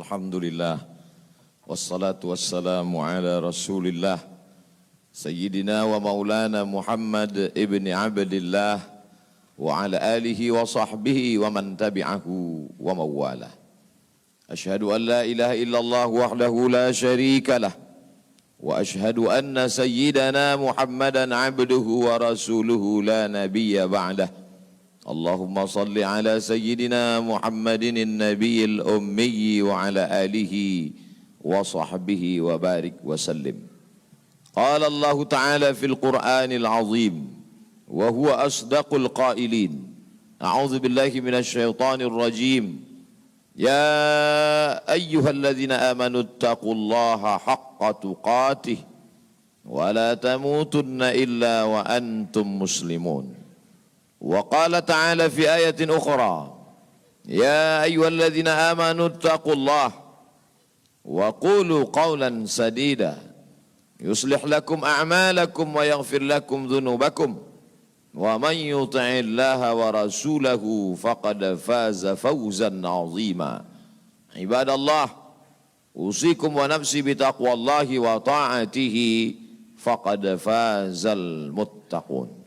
Alhamdulillah. Wassalatu wassalamu ala Rasulillah Sayyidina wa maulana Muhammad ibn Abdillah wa ala alihi wa sahbihi wa man tabi'ahu wa mawalah. Ashhadu an la ilaha illallah wahdahu la syarika lah wa ashhadu anna sayyidana Muhammadan abduhu wa rasuluhu la nabiyya ba'dah. Allahumma salli ala sayyidina Muhammadin nabiyil ummi wa ala alihi wa sahbihi wa barik wa sallim. Qala Allah Ta'ala fil Qur'anil azim wa huwa asdaqul qailin. A'udzu billahi minasy syaithanir rajim. Ya ayyuhalladzina amanu taqullaha haqqa tuqatih wa la tamutunna illa wa antum muslimun. وقال تعالى في آية أخرى يا أيها الذين آمنوا اتقوا الله وقولوا قولا سديدا يصلح لكم أعمالكم ويغفر لكم ذنوبكم ومن يطع الله ورسوله فقد فاز فوزا عظيما عباد الله أوصيكم ونفسي بتقوى الله وطاعته فقد فاز المتقون.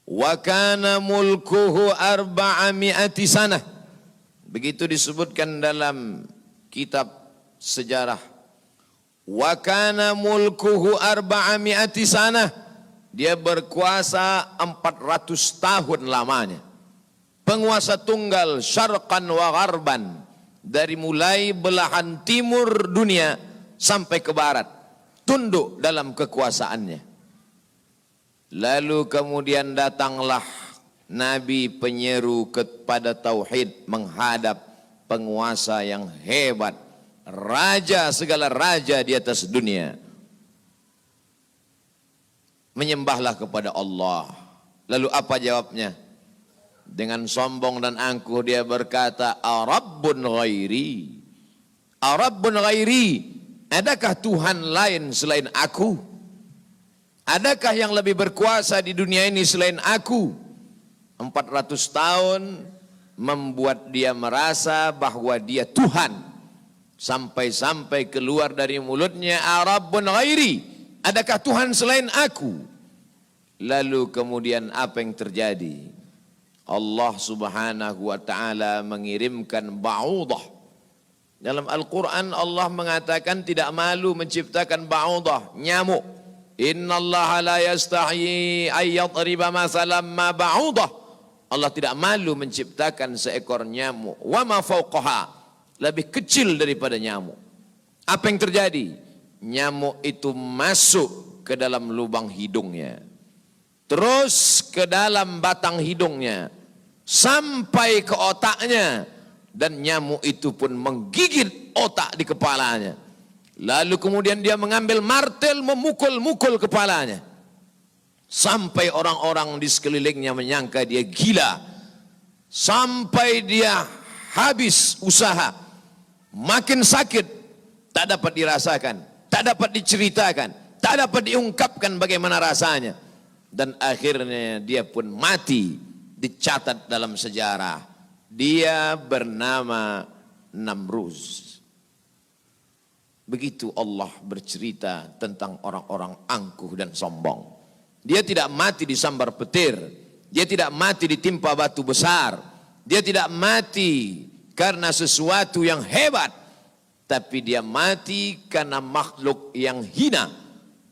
Wa kana mulkuhu 400 sanah. Begitu disebutkan dalam kitab sejarah. Wa kana mulkuhu 400 sanah. Dia berkuasa 400 tahun lamanya. Penguasa tunggal syarqan wa gharban. Dari mulai belahan timur dunia sampai ke barat. Tunduk dalam kekuasaannya. Lalu kemudian datanglah Nabi penyeru kepada tauhid menghadap penguasa yang hebat, raja segala raja di atas dunia. Menyembahlah kepada Allah. Lalu apa jawabnya? Dengan sombong dan angkuh dia berkata, Arabbun ghairi, Arabbun ghairi, adakah Tuhan lain selain aku? Adakah yang lebih berkuasa di dunia ini selain aku? 400 tahun membuat dia merasa bahwa dia Tuhan. Sampai-sampai keluar dari mulutnya, Arabbun ghairi, adakah Tuhan selain aku? Lalu kemudian apa yang terjadi? Allah subhanahu wa ta'ala mengirimkan ba'udah. Dalam Al-Quran Allah mengatakan tidak malu menciptakan ba'udah, nyamuk. Inna Allah la yastahi ayyadriba masalam ma ba'udah. Allah tidak malu menciptakan seekor nyamuk. Wa ma fauqaha, lebih kecil daripada nyamuk. Apa yang terjadi? Nyamuk itu masuk ke dalam lubang hidungnya. Terus ke dalam batang hidungnya. Sampai ke otaknya. Dan nyamuk itu pun menggigit otak di kepalanya. Lalu kemudian dia mengambil martel memukul-mukul kepalanya. Sampai orang-orang di sekelilingnya menyangka dia gila. Sampai dia habis usaha. Makin sakit. Tak dapat dirasakan. Tak dapat diceritakan. Tak dapat diungkapkan bagaimana rasanya. Dan akhirnya dia pun mati. Dicatat dalam sejarah. Dia bernama Namruz. Begitu Allah bercerita tentang orang-orang angkuh dan sombong. Dia tidak mati disambar petir. Dia tidak mati ditimpa batu besar. Dia tidak mati karena sesuatu yang hebat. Tapi dia mati karena makhluk yang hina.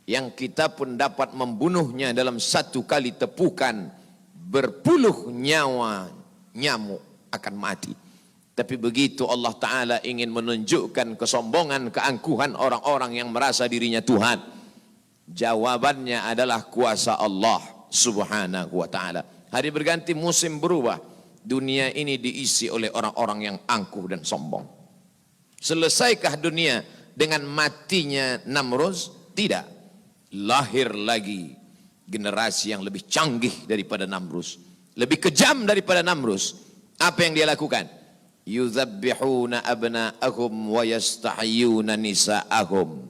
Yang kita pun dapat membunuhnya dalam satu kali tepukan. Berpuluh nyawa nyamuk akan mati. Tapi begitu Allah Ta'ala ingin menunjukkan kesombongan, keangkuhan orang-orang yang merasa dirinya Tuhan. Jawabannya adalah kuasa Allah Subhanahu wa Ta'ala. Hari berganti, musim berubah. Dunia ini diisi oleh orang-orang yang angkuh dan sombong. Selesaikah dunia dengan matinya Namruz? Tidak. Lahir lagi generasi yang lebih canggih daripada Namruz. Lebih kejam daripada Namruz. Apa yang dia lakukan? Yuzabbihuna abna'ahum wa yastahyuna nisa'ahum.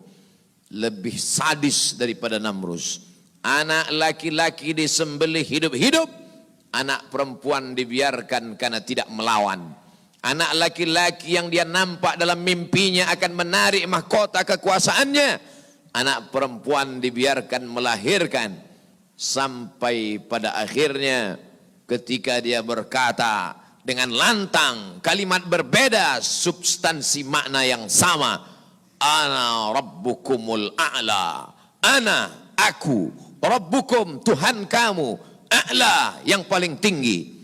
Lebih sadis daripada Namruz. Anak laki-laki disembelih hidup-hidup, anak perempuan dibiarkan karena tidak melawan. Anak laki-laki yang dia nampak dalam mimpinya akan menarik mahkota kekuasaannya. Anak perempuan dibiarkan melahirkan. Sampai pada akhirnya ketika dia berkata dengan lantang, kalimat berbeda, substansi makna yang sama. Ana rabbukumul a'la. Ana, aku, rabbukum, Tuhan kamu, a'la, yang paling tinggi.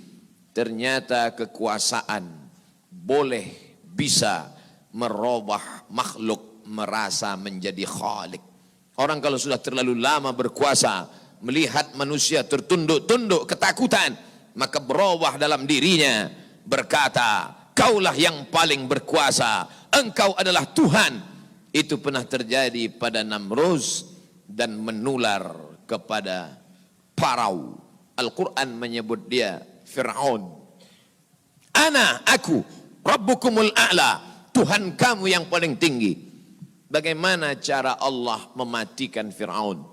Ternyata kekuasaan boleh bisa merubah makhluk merasa menjadi khalik. Orang kalau sudah terlalu lama berkuasa, melihat manusia tertunduk-tunduk ketakutan, maka berubah dalam dirinya, berkata, kaulah yang paling berkuasa, engkau adalah Tuhan. Itu pernah terjadi pada Namruz dan menular kepada Farao. Al-Quran menyebut dia Fir'aun. Ana, aku, Rabbukumul a'la, Tuhan kamu yang paling tinggi. Bagaimana cara Allah mematikan Fir'aun?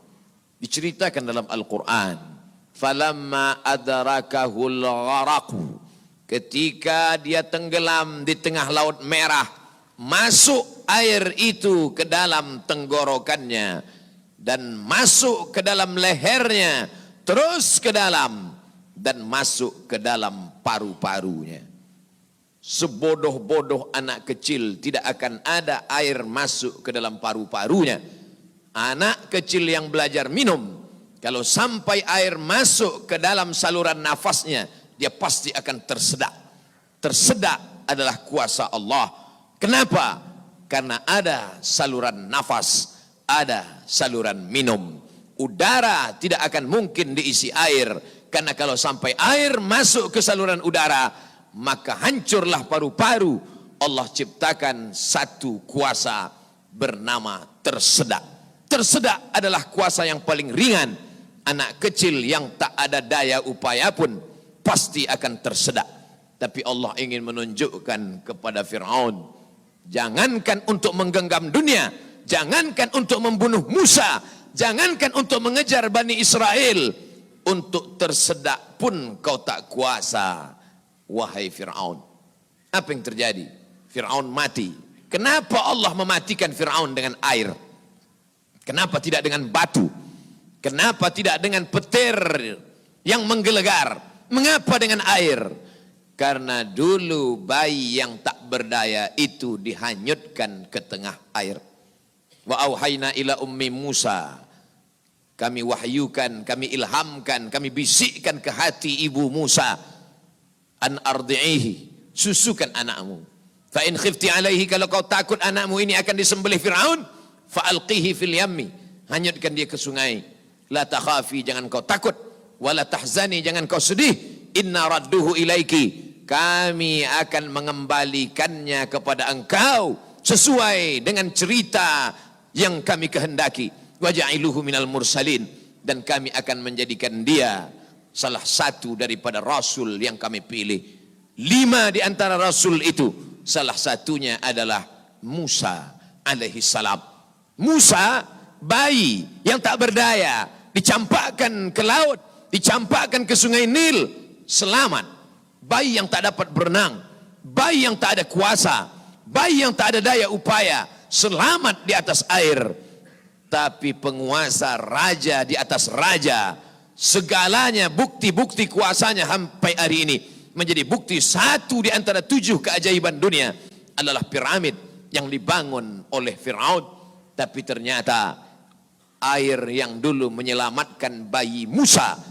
Diceritakan dalam Al-Quran. Falamma adrakahul gharaku, ketika dia tenggelam di tengah laut merah, masuk air itu ke dalam tenggorokannya dan masuk ke dalam lehernya, terus ke dalam dan masuk ke dalam paru-parunya. Sebodoh-bodoh anak kecil tidak akan ada air masuk ke dalam paru-parunya. Anak kecil yang belajar minum, kalau sampai air masuk ke dalam saluran nafasnya, dia pasti akan tersedak. Tersedak adalah kuasa Allah. Kenapa? Karena ada saluran nafas, ada saluran minum. Udara tidak akan mungkin diisi air, karena kalau sampai air masuk ke saluran udara, maka hancurlah paru-paru. Allah ciptakan satu kuasa bernama tersedak. Tersedak adalah kuasa yang paling ringan. Anak kecil yang tak ada daya upaya pun pasti akan tersedak. Tapi Allah ingin menunjukkan kepada Fir'aun, jangankan untuk menggenggam dunia, jangankan untuk membunuh Musa, jangankan untuk mengejar Bani Israel, untuk tersedak pun kau tak kuasa, wahai Fir'aun. Apa yang terjadi? Fir'aun mati. Kenapa Allah mematikan Fir'aun dengan air? Kenapa tidak dengan batu? Kenapa tidak dengan petir yang menggelegar? Mengapa dengan air? Karena dulu bayi yang tak berdaya itu dihanyutkan ke tengah air. Wa auhayna ila ummi Musa. Kami wahyukan, kami ilhamkan, kami bisikkan ke hati ibu Musa. An ardi'ihi, susukan anakmu. Fa in khifti alaihi, kalau kau takut anakmu ini akan disembelih Fir'aun, fa'alqihi fil yammi, hanyutkan dia ke sungai. La takhafi, jangan kau takut. Wala tahzani, jangan kau sedih. Inna radduhu ilaiki, kami akan mengembalikannya kepada engkau sesuai dengan cerita yang kami kehendaki. Waja'iluhu minal mursalin, dan kami akan menjadikan dia salah satu daripada rasul yang kami pilih. 5 di antara rasul itu, salah satunya adalah Musa alaihi salam. Musa, bayi yang tak berdaya, dicampakkan ke laut, dicampakkan ke sungai Nil, selamat. Bayi yang tak dapat berenang, bayi yang tak ada kuasa, bayi yang tak ada daya upaya, selamat di atas air. Tapi penguasa, raja di atas raja, segalanya bukti-bukti kuasanya sampai hari ini menjadi bukti. Satu di antara 7 keajaiban dunia adalah piramid yang dibangun oleh Fir'aun. Tapi ternyata air yang dulu menyelamatkan bayi Musa,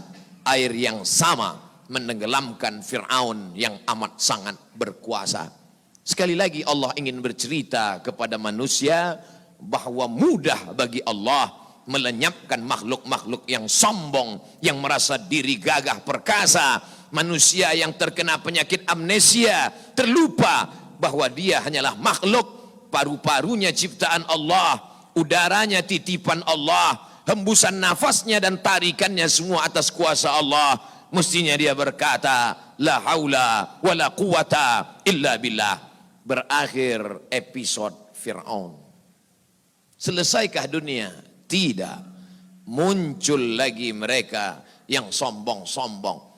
air yang sama menenggelamkan Fir'aun yang amat sangat berkuasa. Sekali lagi Allah ingin bercerita kepada manusia bahwa mudah bagi Allah melenyapkan makhluk-makhluk yang sombong, yang merasa diri gagah perkasa. Manusia yang terkena penyakit amnesia, terlupa bahwa dia hanyalah makhluk, paru-parunya ciptaan Allah, udaranya titipan Allah, hembusan nafasnya dan tarikannya semua atas kuasa Allah. Mestinya dia berkata, la haula wa la quwata illa billah. Berakhir episode Fir'aun. Selesaikah dunia? Tidak. Muncul lagi mereka yang sombong-sombong.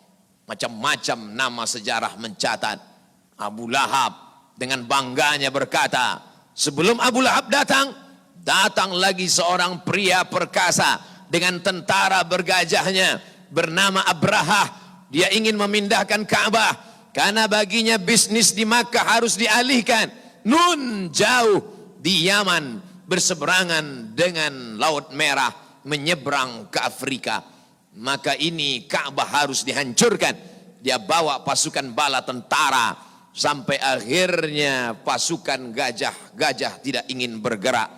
Macam-macam nama sejarah mencatat. Abu Lahab dengan bangganya berkata, sebelum Abu Lahab datang lagi seorang pria perkasa dengan tentara bergajahnya bernama Abrahah. Dia ingin memindahkan Ka'bah karena baginya bisnis di Makkah harus dialihkan. Nun jauh di Yaman berseberangan dengan Laut Merah menyeberang ke Afrika. Maka ini Ka'bah harus dihancurkan. Dia bawa pasukan bala tentara sampai akhirnya pasukan gajah tidak ingin bergerak.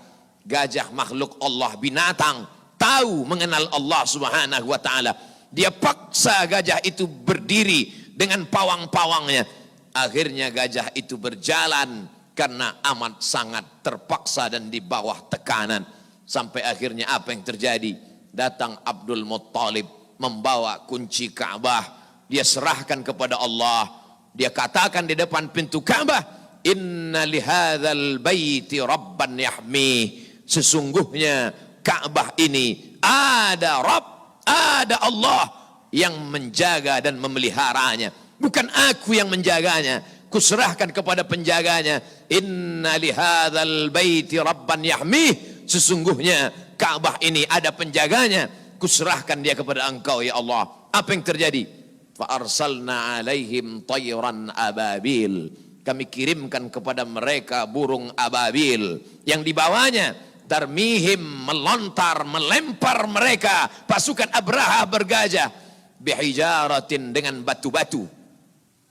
Gajah makhluk Allah, binatang, tahu mengenal Allah Subhanahu wa taala. Dia paksa gajah itu berdiri dengan pawang-pawangnya. Akhirnya gajah itu berjalan karena amat sangat terpaksa dan di bawah tekanan. Sampai akhirnya apa yang terjadi? Datang Abdul Muttalib membawa kunci Ka'bah. Dia serahkan kepada Allah. Dia katakan di depan pintu Ka'bah, inna lihadzal baiti rabban yahmih. Sesungguhnya Ka'bah ini ada Rabb, ada Allah yang menjaga dan memeliharanya. Bukan aku yang menjaganya, kuserahkan kepada penjaganya. Inna lihadzal baiti rabban yahmih. Sesungguhnya Ka'bah ini ada penjaganya, kuserahkan dia kepada engkau ya Allah. Apa yang terjadi? Fa arsalna alaihim tayran ababil. Kami kirimkan kepada mereka burung ababil yang dibawanya tarmihim, melontar, melempar mereka pasukan Abraha bergajah bihijaratin, dengan batu-batu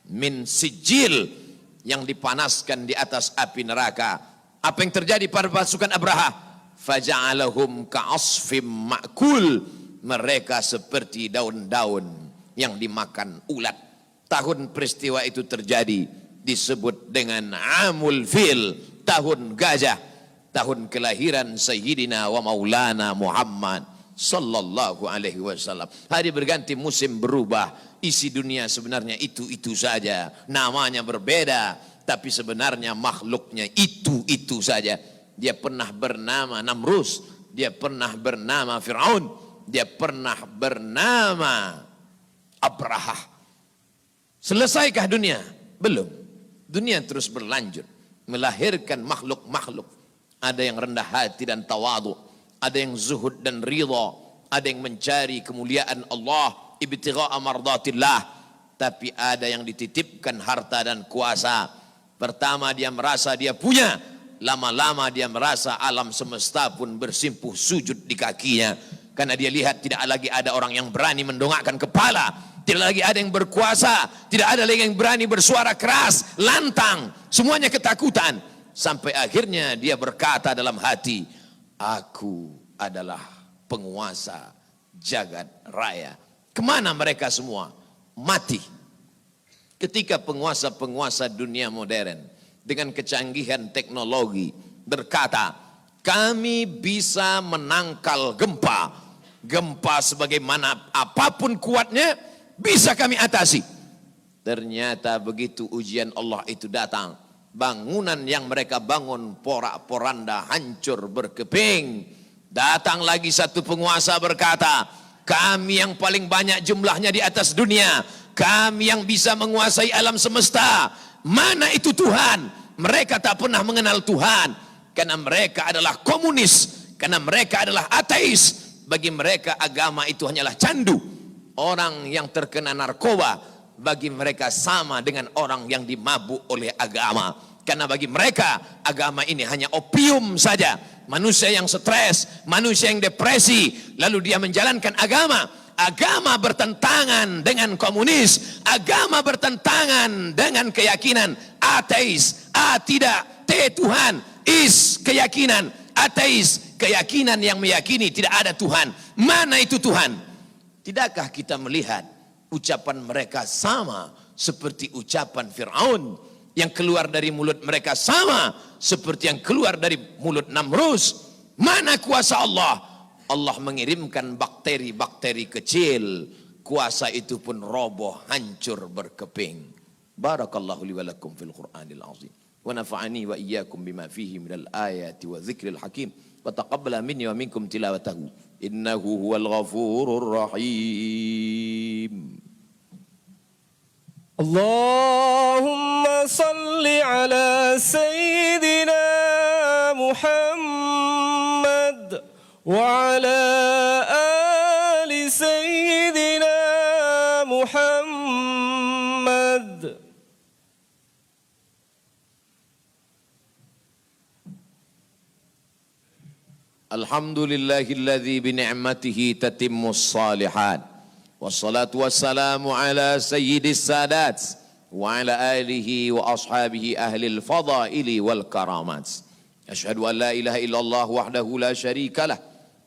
min sijil, yang dipanaskan di atas api neraka. Apa yang terjadi pada pasukan Abraha? Faja'alahum ka'asfim ma'kul. Mereka seperti daun-daun yang dimakan ulat. Tahun peristiwa itu terjadi disebut dengan Amul Fil, tahun gajah, tahun kelahiran Sayyidina wa Maulana Muhammad sallallahu alaihi wasallam. Hari berganti, musim berubah, isi dunia sebenarnya itu-itu saja, namanya berbeda, tapi sebenarnya makhluknya itu-itu saja. Dia pernah bernama Namrus, dia pernah bernama Fir'aun, dia pernah bernama Abrahah. Selesaikah dunia? Belum. Dunia terus berlanjut, melahirkan makhluk-makhluk. Ada yang rendah hati dan tawadu, ada yang zuhud dan ridha, ada yang mencari kemuliaan Allah, ibtigha'a mardatillah. Tapi ada yang dititipkan harta dan kuasa. Pertama dia merasa dia punya, lama-lama dia merasa alam semesta pun bersimpuh sujud di kakinya. Karena dia lihat tidak lagi ada orang yang berani mendongakkan kepala, tidak lagi ada yang berkuasa, tidak ada lagi yang berani bersuara keras, lantang, semuanya ketakutan. Sampai akhirnya dia berkata dalam hati, aku adalah penguasa jagat raya. Kemana mereka semua? Mati. Ketika penguasa-penguasa dunia modern dengan kecanggihan teknologi berkata, kami bisa menangkal gempa. Gempa sebagaimana apapun kuatnya bisa kami atasi. Ternyata begitu ujian Allah itu datang, bangunan yang mereka bangun porak-poranda, hancur berkeping. Datang lagi satu penguasa berkata, kami yang paling banyak jumlahnya di atas dunia, kami yang bisa menguasai alam semesta. Mana itu Tuhan? Mereka tak pernah mengenal Tuhan, karena mereka adalah komunis, karena mereka adalah ateis. Bagi mereka agama itu hanyalah candu. Orang yang terkena narkoba bagi mereka sama dengan orang yang dimabuk oleh agama. Karena bagi mereka agama ini hanya opium saja. Manusia yang stres, manusia yang depresi, lalu dia menjalankan agama. Agama bertentangan dengan komunis, agama bertentangan dengan keyakinan ateis. A tidak, T Tuhan, is keyakinan ateis, keyakinan yang meyakini tidak ada Tuhan. Mana itu Tuhan? Tidakkah kita melihat ucapan mereka sama seperti ucapan Fir'aun, yang keluar dari mulut mereka sama seperti yang keluar dari mulut Namrus? Mana kuasa Allah? Allah mengirimkan bakteri-bakteri kecil, kuasa itu pun roboh, hancur berkeping. Barakallahu li wa lakum fil Qur'anil azim wa nafa'ani wa iyyakum bima fihi minal ayati wa dzikril hakim wa taqabbala minni wa minkum tilawatahu innahu huwal ghafurur rahim. Allahumma صل على سيدنا محمد وعلى آل سيدنا محمد. Alhamdulillahilladzi bini'matihi tatimmus salihat. Wassalatu wassalamu ala sayyidis sadat wa ala alihi wa ashabihi ahlil fadaili wal karamat. Asyhadu an la ilaha illallah wahdahu la syarika lah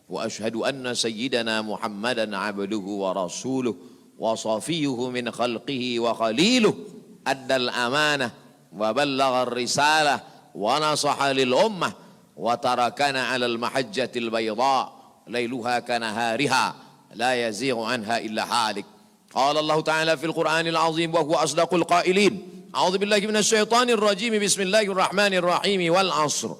wa asyhadu anna sayyidana Muhammadan abduhu wa rasuluh wa safiyuhu min khalqihi wa khaliluh addal amanah wa ballagha risalah wa nasaha lil ummah وتركنا على المحجة البيضاء ليلها كنهارها لا يزيغ عنها إلا هالك. قال الله تعالى في القرآن العظيم وهو أصدق القائلين: أعوذ بالله من الشيطان الرجيم بسم الله الرحمن الرحيم والعصر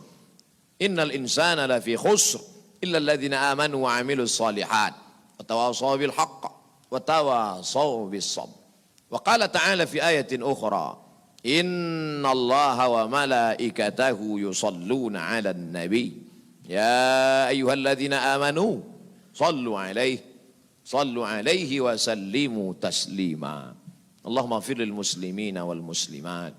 إن الإنسان لفي خسر إلا الذين آمنوا وعملوا الصالحات وتواصوا بالحق وتواصوا بالصبر. وقال تعالى في آية أخرى: Inna Allah wa malaikatahu yusalluna ala nabi ya ayyuhalladzina amanu sallu alaihi wa sallimu taslima. Allahumma ighfir lil muslimina wal muslimat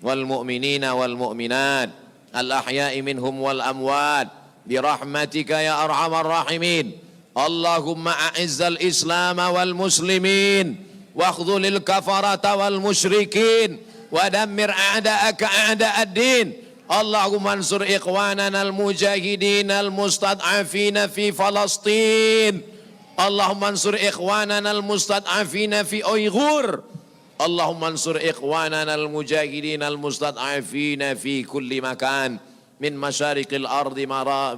wal mu'minina wal mu'minat al ahya'i minhum wal amwat bi rahmatika ya arhamar rahimin. Allahumma a'izzal islam wal muslimin wa khudhulil kafarata wal musyrikin ودمر أعداءك أعداء الدين. اللهم انصر إخواننا المجاهدين المستضعفين في فلسطين. اللهم انصر إخواننا المستضعفين في أيغور. اللهم انصر إخواننا المجاهدين المستضعفين في كل مكان من مشارق الأرض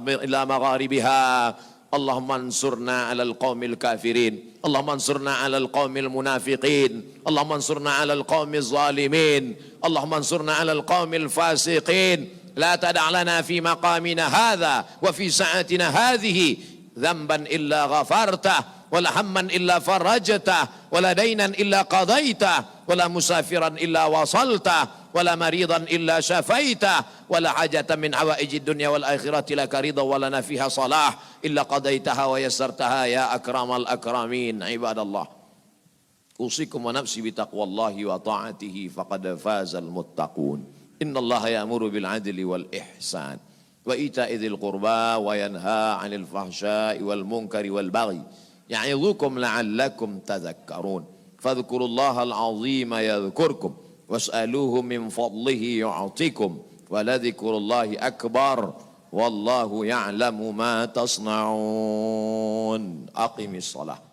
إلى مغاربها. اللهم انصرنا على القوم الكافرين. اللهم انصرنا على القوم المنافقين. اللهم انصرنا على القوم الظالمين. اللهم انصرنا على القوم الفاسقين. لا تدع لنا في مقامنا هذا وفي ساعتنا هذه ذنبا إلا غفرته ولا هما إلا فرجته ولا دينا إلا قضيته ولا مسافرا إلا وصلته ولا مريضا إلا شفيته ولا حاجة من حوائج الدنيا والآخرة لك رضا ولنا فيها صلاح إلا قضيتها ويسرتها يا أكرم الأكرمين. عباد الله، أوصيكم ونفسي بتقوى الله وطاعته فقد فاز المتقون. إن الله يأمر بالعدل والإحسان وإيتاء ذي القربى وينهى عن الفحشاء والمنكر والبغي يعظكم لعلكم تذكرون. فاذكروا الله العظيم يذكركم واسألوه من فضله يعطيكم ولذكر الله أكبر والله يعلم ما تصنعون. أقم الصلاة.